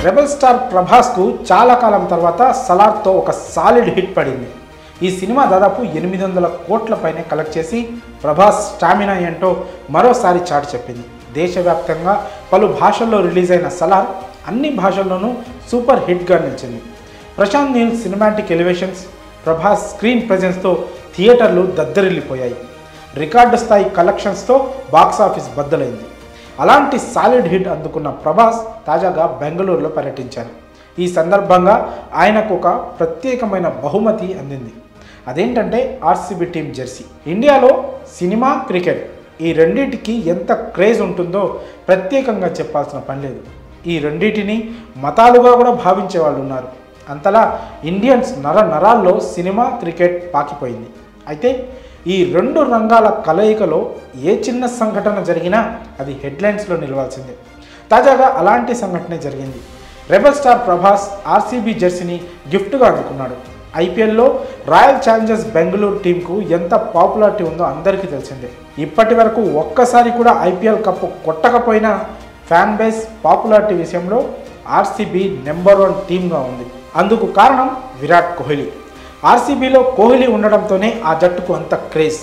Rebel star ప్రభాస్కు చాలా కాలం తర్వాత సలార్తో ఒక సాలిడ్ హిట్ పడింది. ఈ సినిమా దాదాపు 800 కోట్ల పైనే కలెక్ట్ చేసి ప్రభాస్ స్టామినా ఏంటో మరోసారి చాటి చెప్పింది. దేశవ్యాప్తంగా పలు భాషల్లో రిలీజ్ అయిన సలార్ అన్ని భాషల్లోనూ సూపర్ హిట్గా నిలిచింది. Prashanth Neel cinematic elevations, Prabhas screen ప్రెజెన్స్తో థియేటర్లు దద్దరిల్లిపోయాయి. రికార్డు స్థాయి కలెక్షన్స్తో బాక్సాఫీస్ బద్దలైంది. అలాంటి సాలిడ్ హిట్ అందుకున్న ప్రభాస్ తాజాగా బెంగళూరులో పర్యటించారు. ఈ సందర్భంగా ఆయనకు ఒక ప్రత్యేకమైన బహుమతి అందింది. అదేంటంటే ఆర్సీబీ టీం జెర్సీ. ఇండియాలో సినిమా, క్రికెట్ ఈ రెండింటికి ఎంత క్రేజ్ ఉంటుందో ప్రత్యేకంగా చెప్పాల్సిన పని లేదు. ఈ రెండింటిని మతాలుగా కూడా భావించే వాళ్ళు ఉన్నారు. అంతలా ఇండియన్స్ నరాల్లో సినిమా, క్రికెట్ పాకిపోయింది. అయితే ఈ రెండు రంగాల కలయికలో ఏ చిన్న సంఘటన జరిగినా అది హెడ్లైన్స్లో నిలవాల్సిందే. తాజాగా అలాంటి సంఘటనే జరిగింది. రెబల్ స్టార్ ప్రభాస్ ఆర్సీబీ జెర్సీని గిఫ్ట్గా అందుకున్నాడు. ఐపీఎల్లో రాయల్ ఛాలెంజర్స్ బెంగళూరు టీంకు ఎంత పాపులారిటీ ఉందో అందరికీ తెలిసిందే. ఇప్పటి వరకు ఒక్కసారి కూడా ఐపీఎల్ కప్పు కొట్టకపోయినా ఫ్యాన్ బేస్ పాపులారిటీ విషయంలో ఆర్సీబీ నెంబర్ 1 టీమ్గా ఉంది. అందుకు కారణం విరాట్ కోహ్లీ. ఆర్సీబీలో కోహ్లీ ఉండడంతోనే ఆ జట్టుకు అంత క్రేజ్.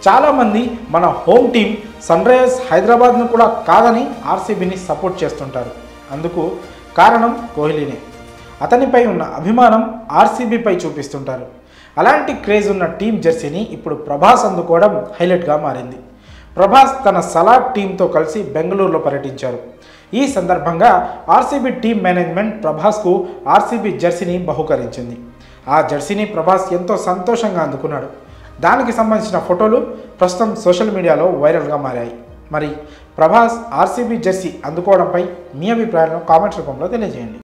చాలామంది మన హోమ్ టీం సన్ రైజర్స్ హైదరాబాద్ను కూడా కాదని ఆర్సీబీని సపోర్ట్ చేస్తుంటారు. అందుకు కారణం కోహ్లీనే. అతనిపై ఉన్న అభిమానం ఆర్సీబీపై చూపిస్తుంటారు. అలాంటి క్రేజ్ ఉన్న టీం జెర్సీని ఇప్పుడు ప్రభాస్ అందుకోవడం హైలైట్గా మారింది. ప్రభాస్ తన సలార్ టీంతో కలిసి బెంగళూరులో పర్యటించారు. ఈ సందర్భంగా ఆర్సీబీ టీం మేనేజ్మెంట్ ప్రభాస్కు ఆర్సీబీ జెర్సీని బహుకరించింది. ఆ జెర్సీని ప్రభాస్ ఎంతో సంతోషంగా అందుకున్నాడు. దానికి సంబంధించిన ఫోటోలు ప్రస్తుతం సోషల్ మీడియాలో వైరల్గా మారాయి. మరి ప్రభాస్ ఆర్సీబీ జెర్సీ అందుకోవడంపై మీ అభిప్రాయాలను కామెంట్స్ రూపంలో తెలియజేయండి.